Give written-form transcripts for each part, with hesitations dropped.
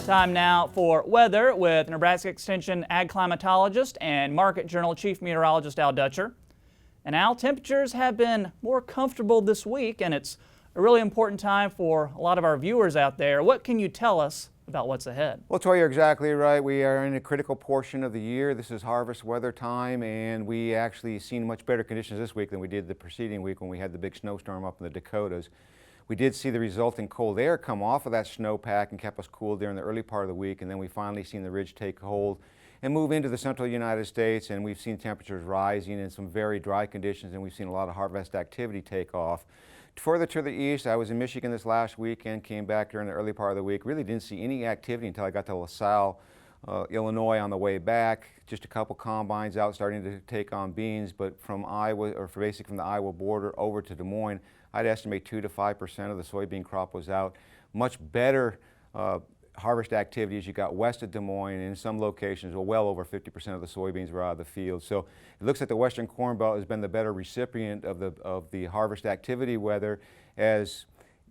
Time now for weather with Nebraska Extension Ag Climatologist and Market Journal Chief Meteorologist Al Dutcher. And Al, temperatures have been more comfortable this week, and it's a really important time for a lot of our viewers out there. What can you tell us about what's ahead? Well, Troy, you're exactly right. We are in a critical portion of the year. This is harvest weather time, and we actually seen much better conditions this week than we did the preceding week when we had the big snowstorm up in the Dakotas. We did see the resulting cold air come off of that snowpack and kept us cool during the early part of the week, and then we finally seen the ridge take hold and move into the central United States, and we've seen temperatures rising in some very dry conditions, and we've seen a lot of harvest activity take off. Further to the east, I was in Michigan this last weekend, came back during the early part of the week, really didn't see any activity until I got to LaSalle, Illinois on the way back. Just a couple combines out starting to take on beans, but from Iowa, or basically from the Iowa border over to Des Moines, I'd estimate 2 to 5% of the soybean crop was out. Much better harvest activity as you got west of Des Moines, and in some locations, well over 50% of the soybeans were out of the field. So it looks like the Western Corn Belt has been the better recipient of the harvest activity weather, as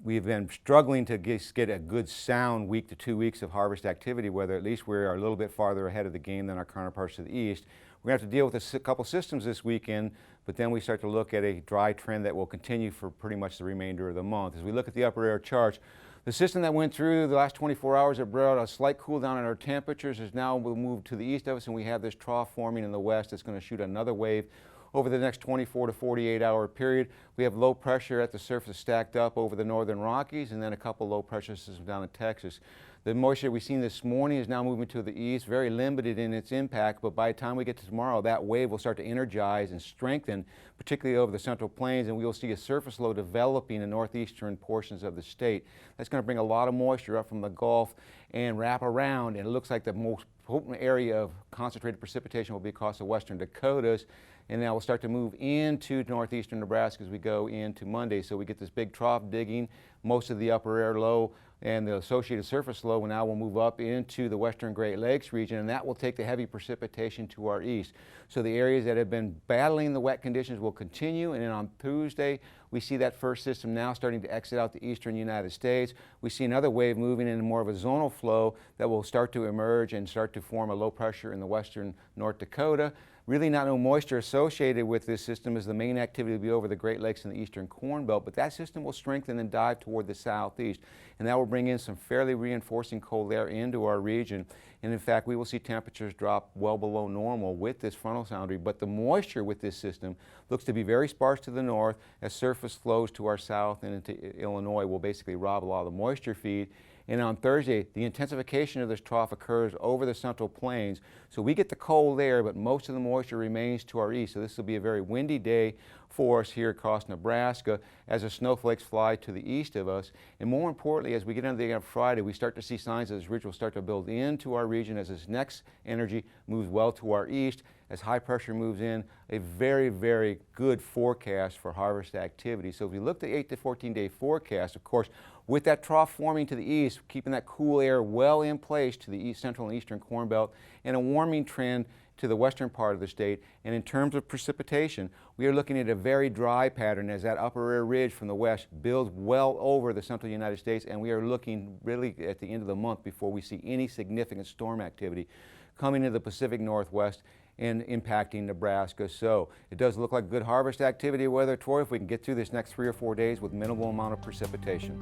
we've been struggling to get a good sound week to 2 weeks of harvest activity weather. At least we're a little bit farther ahead of the game than our counterparts to the east. We're going to have to deal with a couple systems this weekend, but then we start to look at a dry trend that will continue for pretty much the remainder of the month. As we look at the upper air charts, the system that went through the last 24 hours that brought a slight cool down in our temperatures is now moved to the east of us, and we have this trough forming in the west that's going to shoot another wave over the next 24 to 48 hour period. We have low pressure at the surface stacked up over the northern Rockies, and then a couple low pressure systems down in Texas. The moisture we've seen this morning is now moving to the east, very limited in its impact, but by the time we get to tomorrow, that wave will start to energize and strengthen, particularly over the central plains, and we will see a surface low developing in northeastern portions of the state. That's going to bring a lot of moisture up from the Gulf and wrap around, and it looks like the most potent area of concentrated precipitation will be across the western Dakotas, and now we'll start to move into northeastern Nebraska as we go into Monday. So we get this big trough digging, most of the upper air low and the associated surface low now will move up into the western Great Lakes region, and that will take the heavy precipitation to our east. So the areas that have been battling the wet conditions will continue, and then on Tuesday we see that first system now starting to exit out the eastern United States. We see another wave moving into more of a zonal flow that will start to emerge and start to form a low pressure in the western North Dakota. Really not no moisture associated with this system, as the main activity will be over the Great Lakes and the eastern Corn Belt, but that system will strengthen and dive toward the southeast, and that will bring in some fairly reinforcing cold air into our region. And in fact, we will see temperatures drop well below normal with this frontal boundary, but the moisture with this system looks to be very sparse to the north, as surface flows to our south and into Illinois will basically rob a lot of the moisture feed. And on Thursday, the intensification of this trough occurs over the central plains. So we get the cold air, but most of the moisture remains to our east. So this will be a very windy day for us here across Nebraska as the snowflakes fly to the east of us. And more importantly, as we get into the day of Friday, we start to see signs that this ridge will start to build into our region as this next energy moves well to our east. As high pressure moves in, a very, very good forecast for harvest activity. So if we look at the 8 to 14 day forecast, of course, with that trough forming to the east, keeping that cool air well in place to the east, central and eastern Corn Belt, and a warming trend to the western part of the state. And in terms of precipitation, we are looking at a very dry pattern as that upper air ridge from the west builds well over the central United States, and we are looking really at the end of the month before we see any significant storm activity coming into the Pacific Northwest and impacting Nebraska. So it does look like good harvest activity weather, Troy, if we can get through this next 3 or 4 days with minimal amount of precipitation.